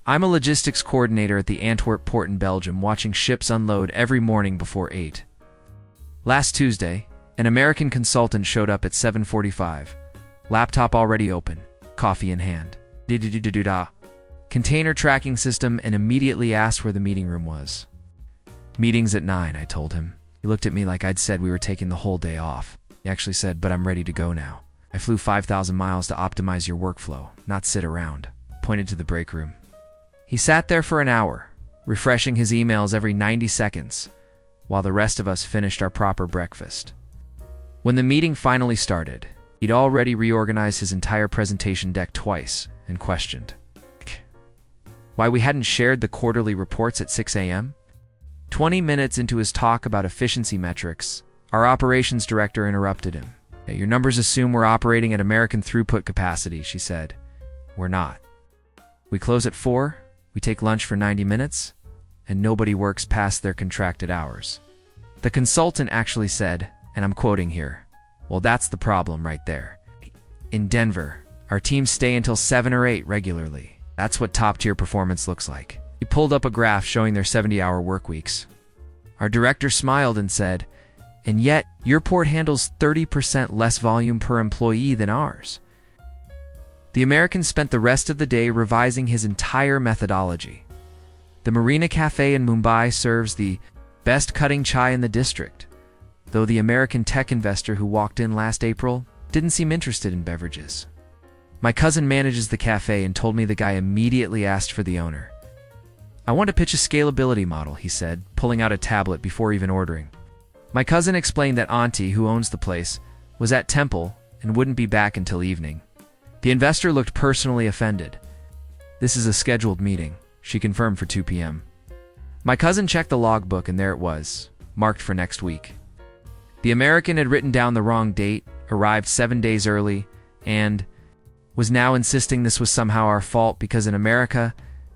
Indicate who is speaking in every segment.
Speaker 1: I'm a logistics coordinator at the Antwerp port in Belgium, watching ships unload every morning before 8. Last Tuesday, an American consultant showed up at 7:45, laptop already open, coffee in hand. Container tracking system, and immediately asked where the meeting room was. Meeting's at 9, I told him. He looked at me like I'd said we were taking the whole day off. He actually said, but I'm ready to go now. I flew 5,000 miles to optimize your workflow, not sit around. Pointed to the break room. He sat there for an hour, refreshing his emails every 90 seconds, while the rest of us finished our proper breakfast. When the meeting finally started, he'd already reorganized his entire presentation deck twice and questioned why we hadn't shared the quarterly reports at 6 a.m. 20 minutes into his talk about efficiency metrics, our operations director interrupted him. "Hey, your numbers assume we're operating at American throughput capacity," she said. "We're not. We close at 4, we take lunch for 90 minutes, and nobody works past their contracted hours." The consultant actually said, and I'm quoting here, "Well, that's the problem right there. In Denver, our teams stay until 7 or 8 regularly. That's what top-tier performance looks like." He pulled up a graph showing their 70-hour work weeks. Our director smiled and said, "And yet, your port handles 30% less volume per employee than ours." The American spent the rest of the day revising his entire methodology. The Marina Cafe in Mumbai serves the best cutting chai in the district, though the American tech investor who walked in last April didn't seem interested in beverages. My cousin manages the cafe and told me the guy immediately asked for the owner. "I want to pitch a scalability model," he said, pulling out a tablet before even ordering. My cousin explained that Auntie, who owns the place, was at Temple and wouldn't be back until evening. The investor looked personally offended. "This is a scheduled meeting," she confirmed for 2 p.m. My cousin checked the logbook and there it was, marked for next week. The American had written down the wrong date, arrived 7 days early, and was now insisting this was somehow our fault because in America,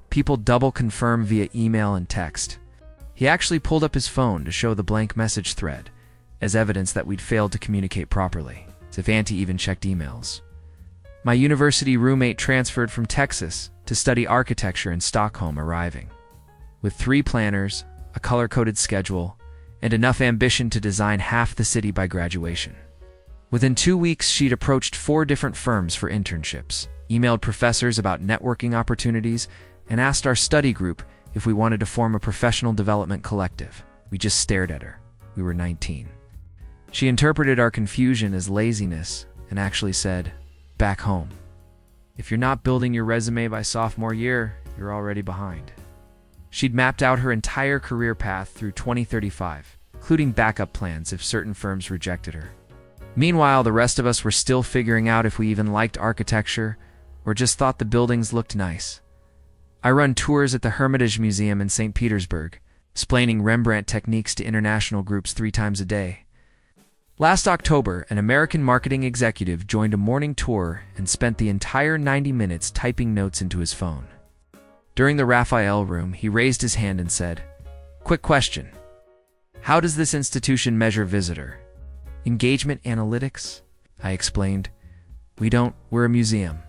Speaker 1: people double confirm via email and text. He actually pulled up his phone to show the blank message thread as evidence that we'd failed to communicate properly, as if Auntie even checked emails. My university roommate transferred from Texas to study architecture in Stockholm, arriving with 3 planners, a color-coded schedule, and enough ambition to design half the city by graduation. Within 2 weeks, she'd approached 4 different firms for internships, emailed professors about networking opportunities, and asked our study group if we wanted to form a professional development collective. We just stared at her. We were 19. She interpreted our confusion as laziness and actually said, "Back home. If you're not building your resume by sophomore year, you're already behind." She'd mapped out her entire career path through 2035, including backup plans if certain firms rejected her. Meanwhile, the rest of us were still figuring out if we even liked architecture or just thought the buildings looked nice. I run tours at the Hermitage Museum in St. Petersburg, explaining Rembrandt techniques to international groups 3 times a day. Last October, an American marketing executive joined a morning tour and spent the entire 90 minutes typing notes into his phone. During the Raphael room, he raised his hand and said, "Quick question. How does this institution measure visitor engagement analytics?" I explained, We're a museum."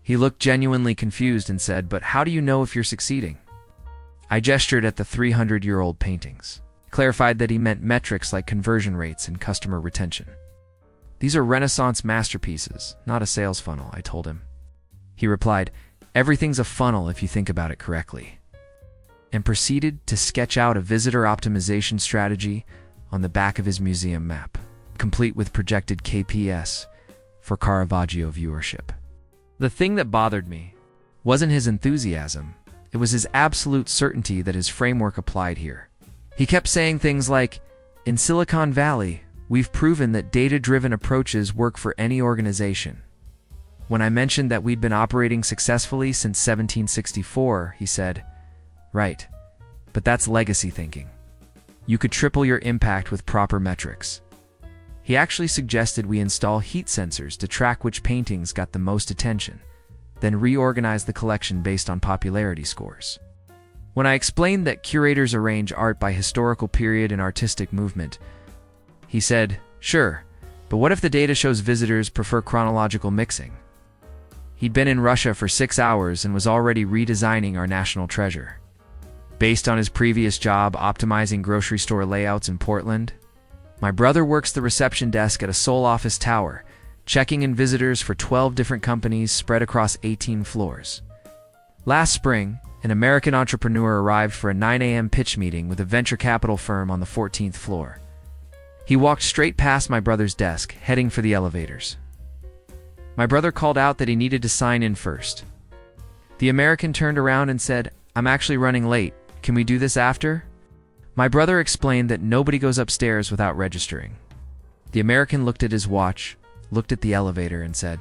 Speaker 1: He looked genuinely confused and said, "But how do you know if you're succeeding?" I gestured at the 300-year-old paintings, clarified that he meant metrics like conversion rates and customer retention. "These are Renaissance masterpieces, not a sales funnel," I told him. He replied, "Everything's a funnel if you think about it correctly," and proceeded to sketch out a visitor optimization strategy on the back of his museum map, complete with projected KPS for Caravaggio viewership. The thing that bothered me wasn't his enthusiasm, it was his absolute certainty that his framework applied here. He kept saying things like, "In Silicon Valley, we've proven that data-driven approaches work for any organization." When I mentioned that we'd been operating successfully since 1764, he said, "Right, but that's legacy thinking. You could triple your impact with proper metrics." He actually suggested we install heat sensors to track which paintings got the most attention, then reorganize the collection based on popularity scores. When I explained that curators arrange art by historical period and artistic movement, he said, "Sure, but what if the data shows visitors prefer chronological mixing?" He'd been in Russia for 6 hours and was already redesigning our national treasure. Based on his previous job optimizing grocery store layouts in Portland, my brother works the reception desk at a Seoul office tower, checking in visitors for 12 different companies spread across 18 floors. Last spring, an American entrepreneur arrived for a 9 a.m. pitch meeting with a venture capital firm on the 14th floor. He walked straight past my brother's desk, heading for the elevators. My brother called out that he needed to sign in first. The American turned around and said, "I'm actually running late. Can we do this after?" My brother explained that nobody goes upstairs without registering. The American looked at his watch, looked at the elevator, and said,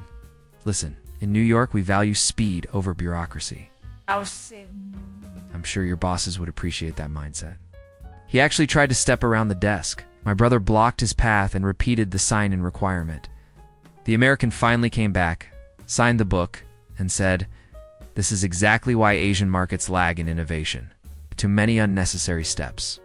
Speaker 1: "Listen, in New York we value speed over bureaucracy. I'm sure your bosses would appreciate that mindset." He actually tried to step around the desk. My brother blocked his path and repeated the sign-in requirement. The American finally came back, signed the book, and said, "This is exactly why Asian markets lag in innovation. Too many unnecessary steps."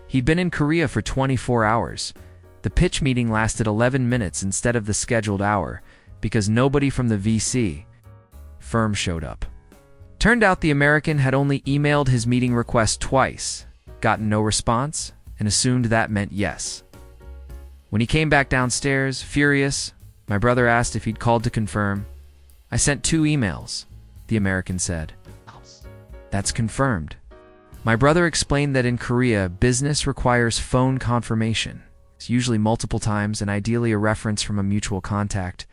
Speaker 1: He'd been in Korea for 24 hours. The pitch meeting lasted 11 minutes instead of the scheduled hour because nobody from the VC firm showed up. Turned out the American had only emailed his meeting request twice, gotten no response, and assumed that meant yes. When he came back downstairs, furious, my brother asked if he'd called to confirm. "I sent 2 emails," the American said. "That's confirmed." My brother explained that in Korea, business requires phone confirmation. It's usually multiple times and ideally a reference from a mutual contact.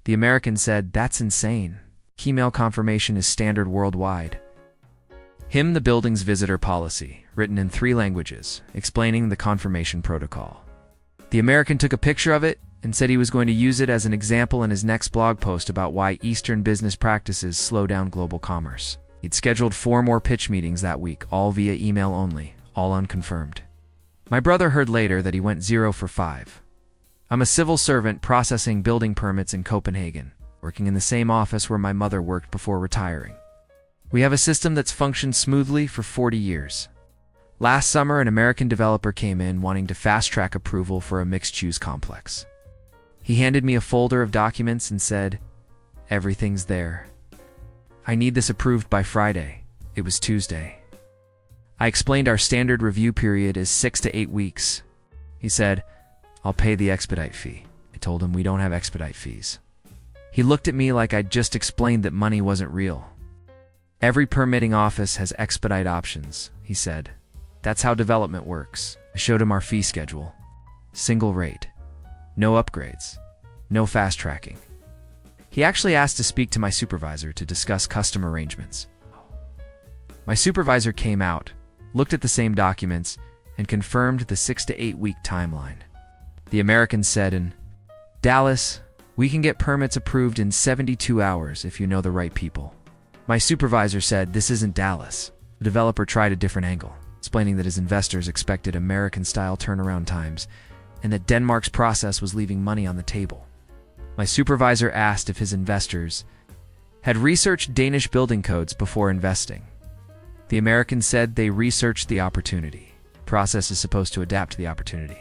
Speaker 1: The American said, "That's insane. Email confirmation is standard worldwide." The building's visitor policy, written in 3 languages, explaining the confirmation protocol. The American took a picture of it and said he was going to use it as an example in his next blog post about why Eastern business practices slow down global commerce. He'd scheduled 4 more pitch meetings that week, all via email only, all unconfirmed. My brother heard later that he went 0 for 5. I'm a civil servant processing building permits in Copenhagen, working in the same office where my mother worked before retiring. We have a system that's functioned smoothly for 40 years. Last summer, an American developer came in wanting to fast-track approval for a mixed-use complex. He handed me a folder of documents and said, "Everything's there. I need this approved by Friday." It was Tuesday. I explained our standard review period is 6 to 8 weeks. He said, "I'll pay the expedite fee." I told him we don't have expedite fees. He looked at me like I'd just explained that money wasn't real. "Every permitting office has expedite options," he said. "That's how development works." I showed him our fee schedule. Single rate. No upgrades. No fast tracking. He actually asked to speak to my supervisor to discuss custom arrangements. My supervisor came out, looked at the same documents, and confirmed the 6 to 8 week timeline. The American said in Dallas, "We can get permits approved in 72 hours if you know the right people." My supervisor said, "This isn't Dallas." The developer tried a different angle, explaining that his investors expected American-style turnaround times and that Denmark's process was leaving money on the table. My supervisor asked if his investors had researched Danish building codes before investing. The American said they researched the opportunity. The process is supposed to adapt to the opportunity.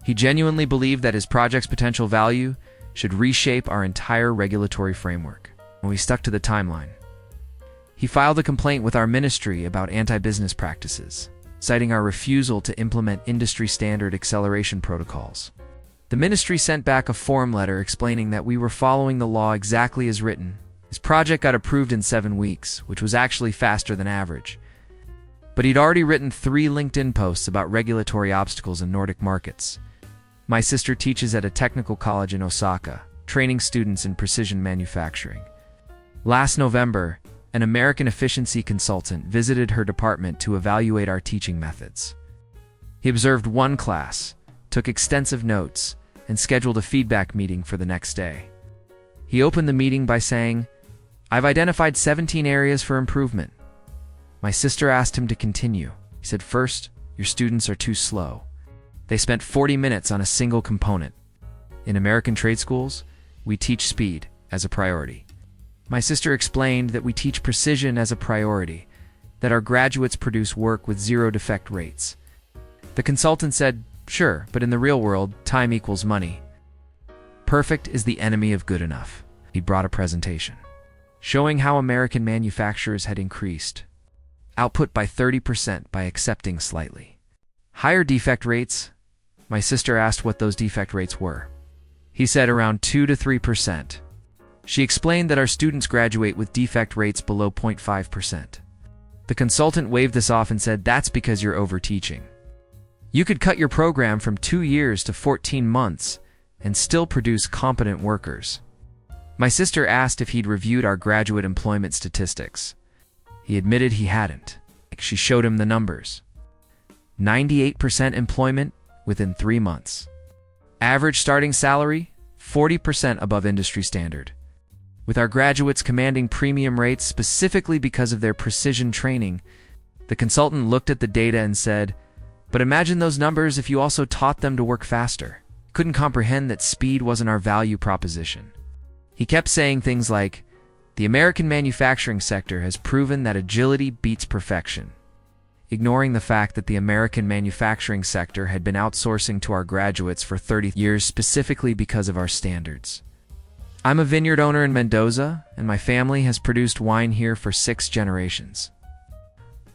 Speaker 1: He genuinely believed that his project's potential value should reshape our entire regulatory framework, and we stuck to the timeline. He filed a complaint with our ministry about anti-business practices, citing our refusal to implement industry-standard acceleration protocols. The ministry sent back a form letter explaining that we were following the law exactly as written. His project got approved in 7 weeks, which was actually faster than average. But he'd already written 3 LinkedIn posts about regulatory obstacles in Nordic markets. My sister teaches at a technical college in Osaka, training students in precision manufacturing. Last November, an American efficiency consultant visited her department to evaluate our teaching methods. He observed 1 class, took extensive notes, and scheduled a feedback meeting for the next day. He opened the meeting by saying, "I've identified 17 areas for improvement." My sister asked him to continue. He said, "First, your students are too slow. They spent 40 minutes on a single component. In American trade schools, we teach speed as a priority." My sister explained that we teach precision as a priority, that our graduates produce work with 0 defect rates. The consultant said, "Sure, but in the real world, time equals money. Perfect is the enemy of good enough." He brought a presentation showing how American manufacturers had increased output by 30% by accepting slightly higher defect rates. My sister asked what those defect rates were. He said around 2 to 3%. She explained that our students graduate with defect rates below 0.5%. The consultant waved this off and said, "That's because you're overteaching. You could cut your program from 2 years to 14 months and still produce competent workers." My sister asked if he'd reviewed our graduate employment statistics. He admitted he hadn't. She showed him the numbers. 98% employment within 3 months. Average starting salary, 40% above industry standard. With our graduates commanding premium rates specifically because of their precision training, the consultant looked at the data and said, "But imagine those numbers if you also taught them to work faster." Couldn't comprehend that speed wasn't our value proposition. He kept saying things like, "The American manufacturing sector has proven that agility beats perfection," ignoring the fact that the American manufacturing sector had been outsourcing to our graduates for 30 years specifically because of our standards. I'm a vineyard owner in Mendoza, and my family has produced wine here for 6 generations.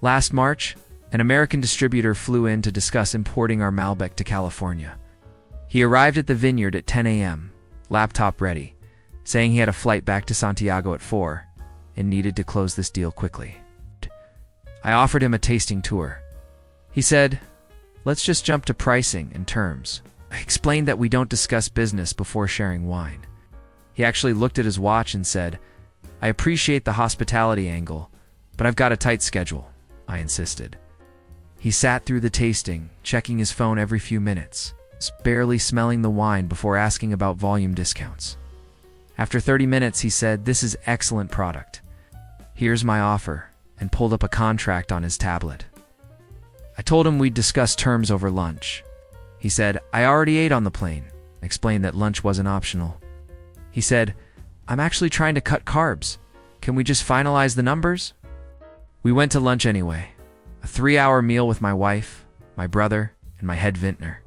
Speaker 1: Last March, an American distributor flew in to discuss importing our Malbec to California. He arrived at the vineyard at 10 a.m., laptop ready, saying he had a flight back to Santiago at 4 and needed to close this deal quickly. I offered him a tasting tour. He said, "Let's just jump to pricing and terms." I explained that we don't discuss business before sharing wine. He actually looked at his watch and said, "I appreciate the hospitality angle, but I've got a tight schedule," I insisted. He sat through the tasting, checking his phone every few minutes, barely smelling the wine before asking about volume discounts. After 30 minutes, he said, "This is excellent product. Here's my offer," and pulled up a contract on his tablet. I told him we'd discuss terms over lunch. He said, "I already ate on the plane," I explained that lunch wasn't optional. He said, "I'm actually trying to cut carbs. Can we just finalize the numbers?" We went to lunch anyway, a 3-hour meal with my wife, my brother, and my head vintner.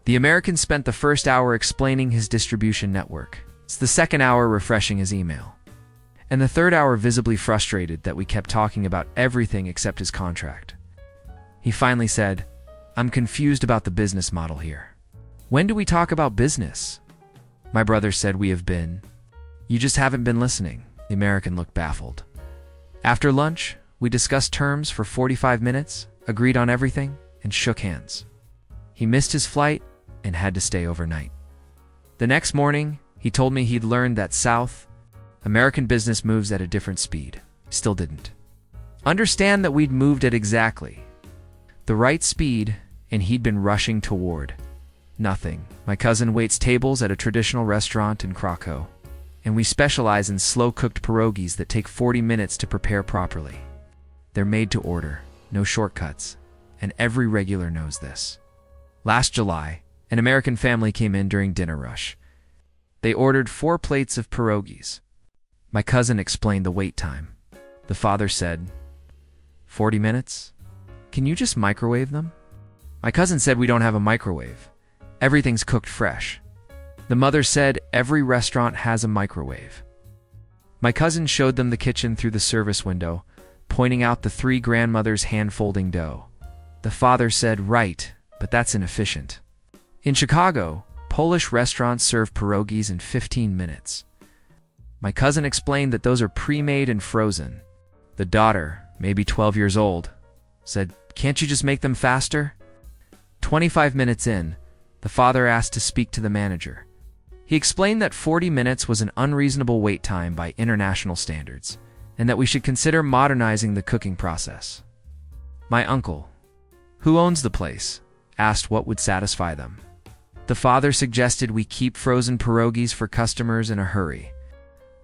Speaker 1: The American spent the first hour explaining his distribution network. It's the second hour refreshing his email. And the third hour visibly frustrated that we kept talking about everything except his contract. He finally said, "I'm confused about the business model here. When do we talk about business?" My brother said, "We have been. You just haven't been listening." The American looked baffled. After lunch, we discussed terms for 45 minutes, agreed on everything, and shook hands. He missed his flight and had to stay overnight. The next morning, he told me he'd learned that South American business moves at a different speed. Still didn't understand that we'd moved at exactly the right speed, and he'd been rushing toward nothing. My cousin waits tables at a traditional restaurant in Krakow, and we specialize in slow-cooked pierogies that take 40 minutes to prepare properly. They're made to order, no shortcuts, and every regular knows this. Last July, an American family came in during dinner rush. They ordered 4 plates of pierogies. My cousin explained the wait time. The father said, 40 minutes? Can you just microwave them? My cousin said we don't have a microwave. Everything's cooked fresh. The mother said every restaurant has a microwave. My cousin showed them the kitchen through the service window, pointing out the 3 grandmothers hand-folding dough. The father said, "Right, but that's inefficient." In Chicago, Polish restaurants serve pierogies in 15 minutes. My cousin explained that those are pre-made and frozen. The daughter, maybe 12 years old, said, "Can't you just make them faster?" 25 minutes in, the father asked to speak to the manager. He explained that 40 minutes was an unreasonable wait time by international standards, and that we should consider modernizing the cooking process. My uncle, who owns the place, asked what would satisfy them. The father suggested we keep frozen pierogies for customers in a hurry.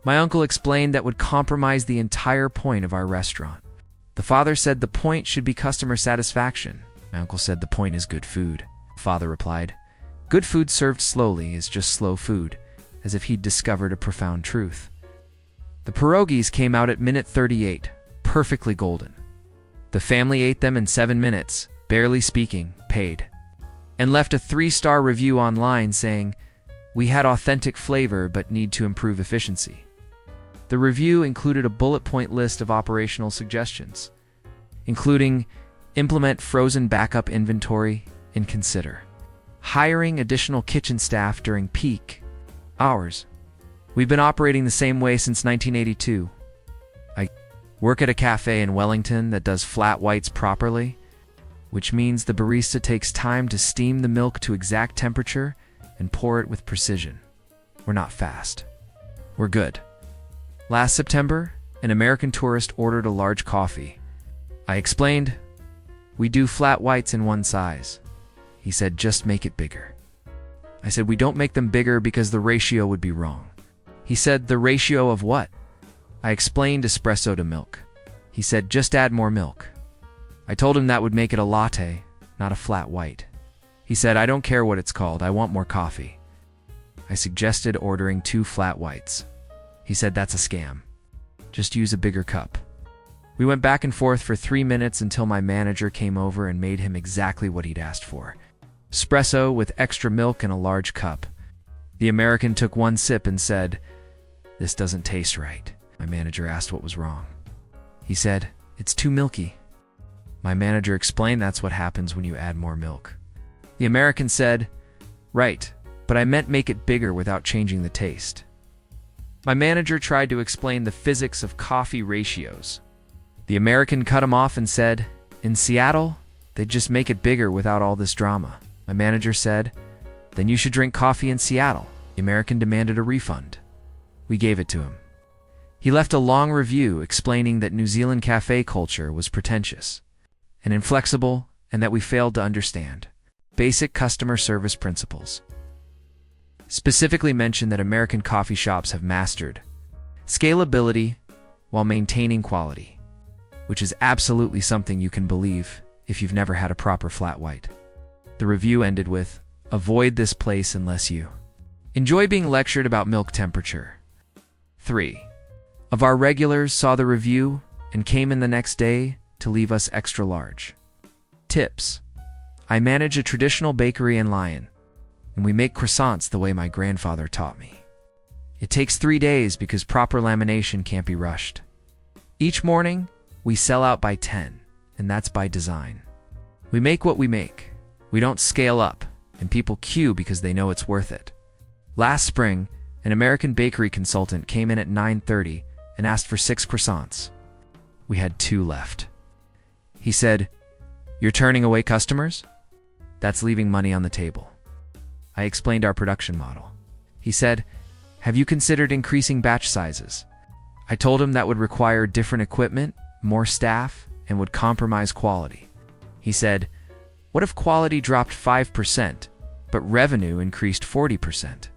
Speaker 1: My uncle explained that would compromise the entire point of our restaurant. The father said the point should be customer satisfaction. My uncle said the point is good food. The father replied, "Good food served slowly is just slow food," as if he'd discovered a profound truth. The pierogies came out at minute 38, perfectly golden. The family ate them in 7 minutes, barely speaking, paid, and left a 3-star review online saying, "We had authentic flavor but need to improve efficiency." The review included a bullet point list of operational suggestions, including implement frozen backup inventory and consider hiring additional kitchen staff during peak hours. We've been operating the same way since 1982. I work at a cafe in Wellington that does flat whites properly, which means the barista takes time to steam the milk to exact temperature and pour it with precision. We're not fast. We're good. Last September, an American tourist ordered a large coffee. I explained, we do flat whites in one size. He said, just make it bigger. I said, we don't make them bigger because the ratio would be wrong. He said, the ratio of what? I explained espresso to milk. He said, just add more milk. I told him that would make it a latte, not a flat white. He said, I don't care what it's called, I want more coffee. I suggested ordering 2 flat whites. He said, that's a scam. Just use a bigger cup. We went back and forth for 3 minutes until my manager came over and made him exactly what he'd asked for. Espresso with extra milk in a large cup. The American took 1 sip and said, this doesn't taste right. My manager asked what was wrong. He said, it's too milky. My manager explained that's what happens when you add more milk. The American said, right, but I meant make it bigger without changing the taste. My manager tried to explain the physics of coffee ratios. The American cut him off and said, in Seattle, they'd just make it bigger without all this drama. My manager said, then you should drink coffee in Seattle. The American demanded a refund. We gave it to him. He left a long review explaining that New Zealand cafe culture was pretentious and inflexible, and that we failed to understand basic customer service principles. Specifically mentioned that American coffee shops have mastered scalability while maintaining quality, which is absolutely something you can believe if you've never had a proper flat white. The review ended with, avoid this place unless you enjoy being lectured about milk temperature. 3 of our regulars saw the review and came in the next day to leave us extra large tips. I manage a traditional bakery in Lyon, and we make croissants the way my grandfather taught me. It takes 3 days because proper lamination can't be rushed. Each morning, we sell out by 10, and that's by design. We make what we make. We don't scale up, and people queue because they know it's worth it. Last spring, an American bakery consultant came in at 9:30 and asked for 6 croissants. We had 2 left. He said, you're turning away customers? That's leaving money on the table. I explained our production model. He said, have you considered increasing batch sizes? I told him that would require different equipment, more staff, and would compromise quality. He said, what if quality dropped 5%, but revenue increased 40%?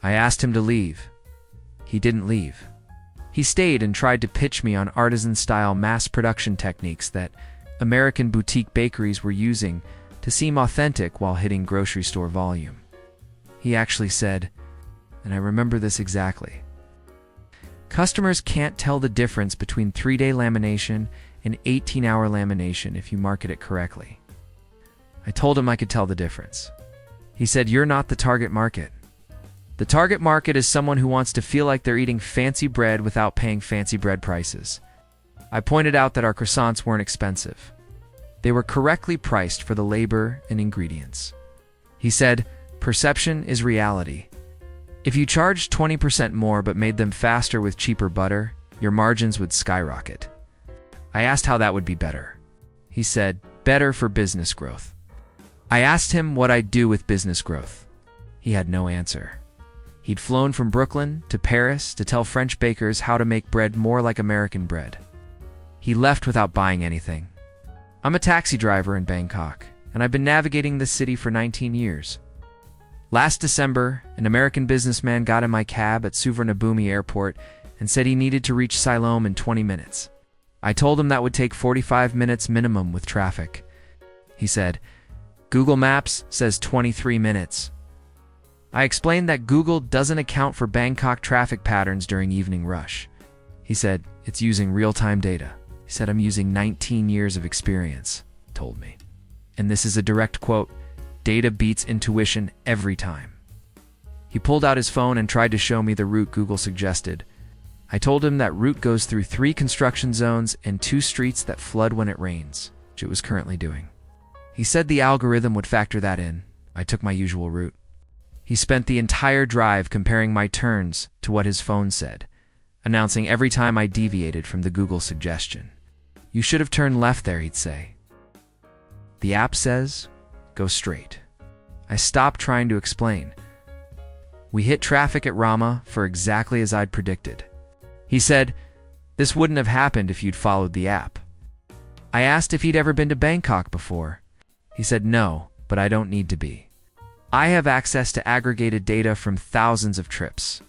Speaker 1: I asked him to leave. He didn't leave. He stayed and tried to pitch me on artisan-style mass production techniques that American boutique bakeries were using to seem authentic while hitting grocery store volume. He actually said, and I remember this exactly, customers can't tell the difference between 3-day lamination and 18-hour lamination if you market it correctly. I told him I could tell the difference. He said, you're not the target market. The target market is someone who wants to feel like they're eating fancy bread without paying fancy bread prices. I pointed out that our croissants weren't expensive. They were correctly priced for the labor and ingredients. He said, perception is reality. If you charged 20% more but made them faster with cheaper butter, your margins would skyrocket. I asked how that would be better. He said, better for business growth. I asked him what I'd do with business growth. He had no answer. He'd flown from Brooklyn to Paris to tell French bakers how to make bread more like American bread. He left without buying anything. I'm a taxi driver in Bangkok, and I've been navigating this city for 19 years. Last December, an American businessman got in my cab at Suvarnabhumi Airport and said he needed to reach Siloam in 20 minutes. I told him that would take 45 minutes minimum with traffic. He said, Google Maps says 23 minutes. I explained that Google doesn't account for Bangkok traffic patterns during evening rush. He said, it's using real-time data. He said, I'm using 19 years of experience, told me. And this is a direct quote, data beats intuition every time. He pulled out his phone and tried to show me the route Google suggested, I told him that route goes through 3 construction zones and 2 streets that flood when it rains, which it was currently doing. He said the algorithm would factor that in. I took my usual route. He spent the entire drive comparing my turns to what his phone said, announcing every time I deviated from the Google suggestion. You should have turned left there, he'd say. The app says, go straight. I stopped trying to explain. We hit traffic at Rama for exactly as I'd predicted. He said, this wouldn't have happened if you'd followed the app. I asked if he'd ever been to Bangkok before. He said no, but I don't need to be. I have access to aggregated data from thousands of trips.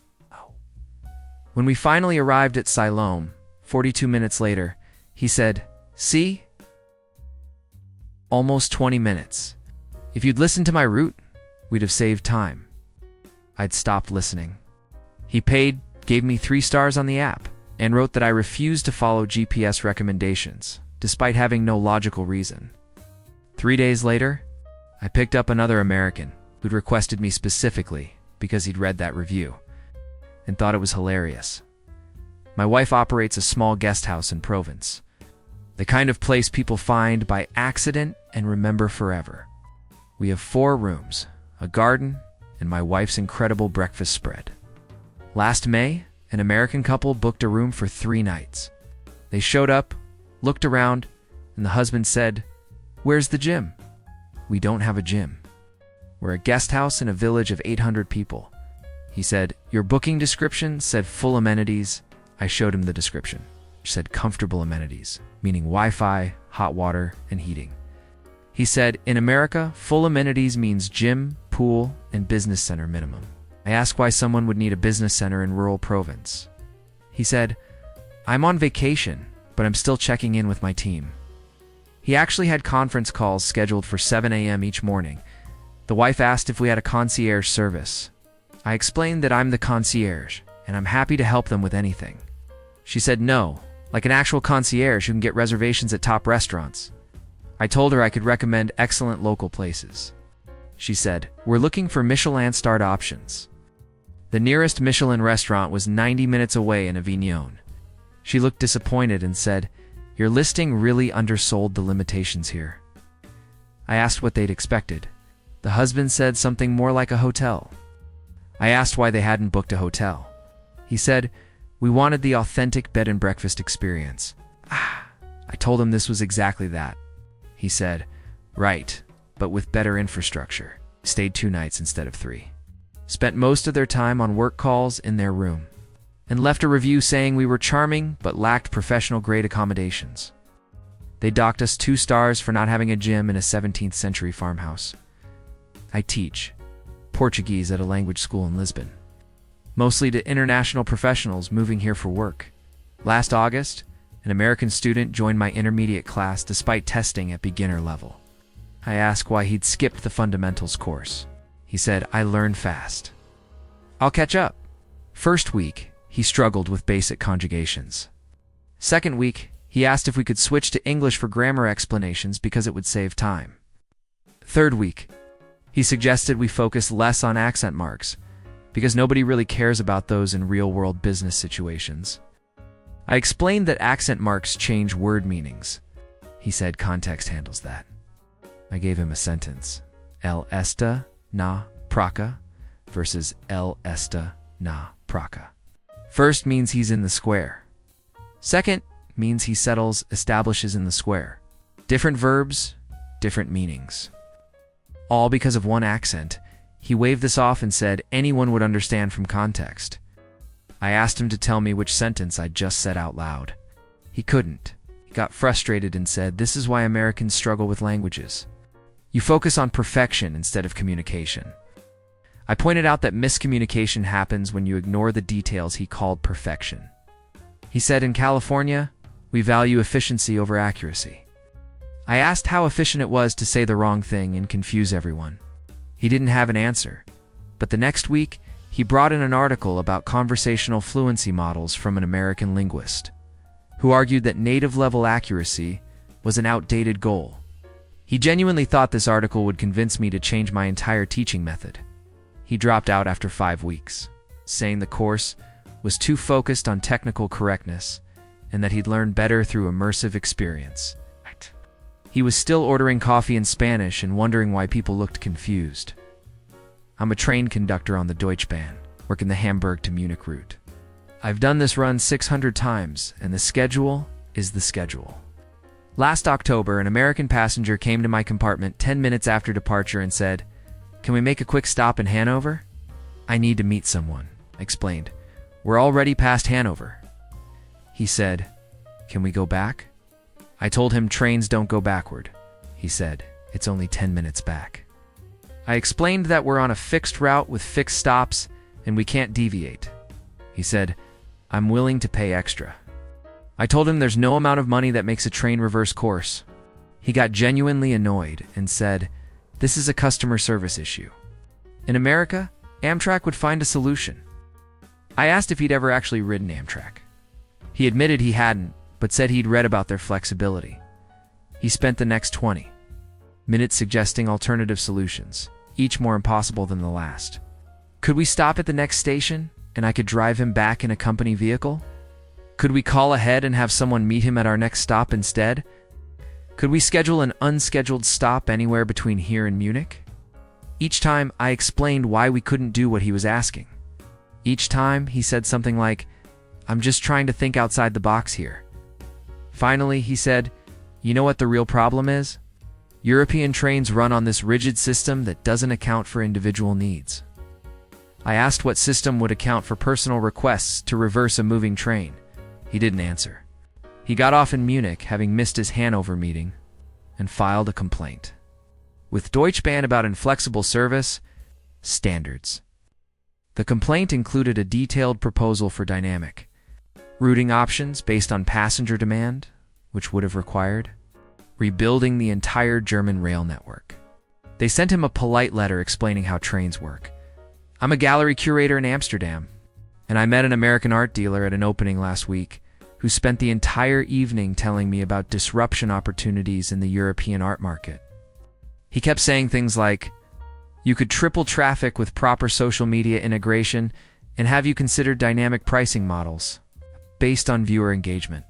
Speaker 1: When we finally arrived at Siloam, 42 minutes later, he said, see? Almost 20 minutes. If you'd listened to my route, we'd have saved time. I'd stopped listening. He paid, gave me 3 stars on the app, and wrote that I refused to follow GPS recommendations, despite having no logical reason. 3 days later, I picked up another American who'd requested me specifically because he'd read that review and thought it was hilarious. My wife operates a small guest house in Provence, the kind of place people find by accident and remember forever. We have 4 rooms, a garden, and my wife's incredible breakfast spread. Last May, an American couple booked a room for 3 nights. They showed up, looked around, and the husband said, "Where's the gym?" "We don't have a gym. We're a guest house in a village of 800 people." He said, "Your booking description said full amenities." I showed him the description, which said comfortable amenities, meaning Wi-Fi, hot water, and heating. He said, "In America, full amenities means gym, pool, and business center minimum." I asked why someone would need a business center in rural Provence. He said, "I'm on vacation, but I'm still checking in with my team." He actually had conference calls scheduled for 7 a.m. each morning. The wife asked if we had a concierge service. I explained that I'm the concierge, and I'm happy to help them with anything. She said no, like an actual concierge who can get reservations at top restaurants. I told her I could recommend excellent local places. She said, "We're looking for Michelin-starred options." The nearest Michelin restaurant was 90 minutes away in a vineyard. She looked disappointed and said, "Your listing really undersold the limitations here." I asked what they'd expected. The husband said something more like a hotel. I asked why they hadn't booked a hotel. He said, "We wanted the authentic bed and breakfast experience." I told him this was exactly that. He said, "Right, but with better infrastructure." Stayed 2 nights instead of 3. Spent most of their time on work calls in their room, and left a review saying we were charming but lacked professional-grade accommodations. They docked us 2 stars for not having a gym in a 17th century farmhouse. I teach Portuguese at a language school in Lisbon, mostly to international professionals moving here for work. Last August, an American student joined my intermediate class despite testing at beginner level. I asked why he'd skipped the fundamentals course. He said, "I learn fast. I'll catch up." First week, he struggled with basic conjugations. Second week, he asked if we could switch to English for grammar explanations because it would save time. Third week, he suggested we focus less on accent marks because nobody really cares about those in real-world business situations. I explained that accent marks change word meanings. He said context handles that. I gave him a sentence. El esta na praca versus el esta na praca. First means he's in the square. Second means he settles, establishes in the square. Different verbs, different meanings. All because of one accent. He waved this off and said anyone would understand from context. I asked him to tell me which sentence I'd just said out loud. He couldn't. He got frustrated and said, "This is why Americans struggle with languages. You focus on perfection instead of communication." I pointed out that miscommunication happens when you ignore the details he called perfection. He said, "In California, we value efficiency over accuracy." I asked how efficient it was to say the wrong thing and confuse everyone. He didn't have an answer, but the next week, he brought in an article about conversational fluency models from an American linguist, who argued that native-level accuracy was an outdated goal. He genuinely thought this article would convince me to change my entire teaching method. He dropped out after 5 weeks, saying the course was too focused on technical correctness and that he'd learn better through immersive experience. He was still ordering coffee in Spanish and wondering why people looked confused. I'm a train conductor on the Deutschbahn, working the Hamburg to Munich route. I've done this run 600 times, and the schedule is the schedule. Last October, an American passenger came to my compartment 10 minutes after departure and said, "Can we make a quick stop in Hanover?" "I need to meet someone," I explained. "We're already past Hanover." He said, "Can we go back?" I told him trains don't go backward. He said, "It's only 10 minutes back." I explained that we're on a fixed route with fixed stops and we can't deviate. He said, "I'm willing to pay extra." I told him there's no amount of money that makes a train reverse course. He got genuinely annoyed and said, "This is a customer service issue." In America, Amtrak would find a solution. I asked if he'd ever actually ridden Amtrak. He admitted he hadn't, but said he'd read about their flexibility. He spent the next 20 minutes suggesting alternative solutions, each more impossible than the last. Could we stop at the next station, and I could drive him back in a company vehicle? Could we call ahead and have someone meet him at our next stop instead? Could we schedule an unscheduled stop anywhere between here and Munich? Each time, I explained why we couldn't do what he was asking. Each time, he said something like, "I'm just trying to think outside the box here." Finally, he said, "You know what the real problem is? European trains run on this rigid system that doesn't account for individual needs." I asked what system would account for personal requests to reverse a moving train. He didn't answer. He got off in Munich, having missed his Hanover meeting, and filed a complaint. With Deutschbahn about inflexible service standards. The complaint included a detailed proposal for dynamic routing options based on passenger demand, which would have required rebuilding the entire German rail network. They sent him a polite letter explaining how trains work. I'm a gallery curator in Amsterdam, and I met an American art dealer at an opening last week who spent the entire evening telling me about disruption opportunities in the European art market. He kept saying things like, "You could triple traffic with proper social media integration, and have you considered dynamic pricing models based on viewer engagement?"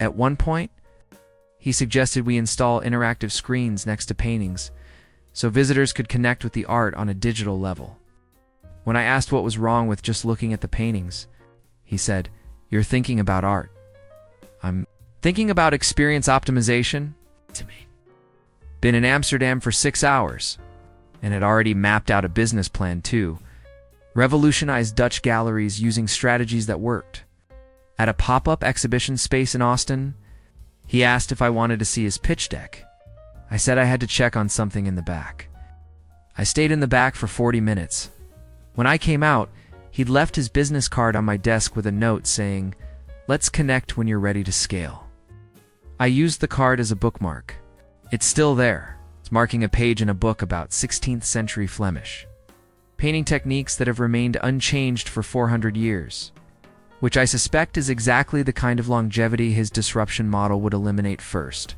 Speaker 1: At one point, he suggested we install interactive screens next to paintings so visitors could connect with the art on a digital level. When I asked what was wrong with just looking at the paintings, he said, "You're thinking about art. I'm thinking about experience optimization." To me. Been in Amsterdam for 6 hours, and had already mapped out a business plan too. Revolutionized Dutch galleries using strategies that worked. At a pop-up exhibition space in Austin, he asked if I wanted to see his pitch deck. I said I had to check on something in the back. I stayed in the back for 40 minutes. When I came out, he'd left his business card on my desk with a note saying, "Let's connect when you're ready to scale." I used the card as a bookmark. It's still there. It's marking a page in a book about 16th century Flemish painting techniques that have remained unchanged for 400 years, which I suspect is exactly the kind of longevity his disruption model would eliminate first.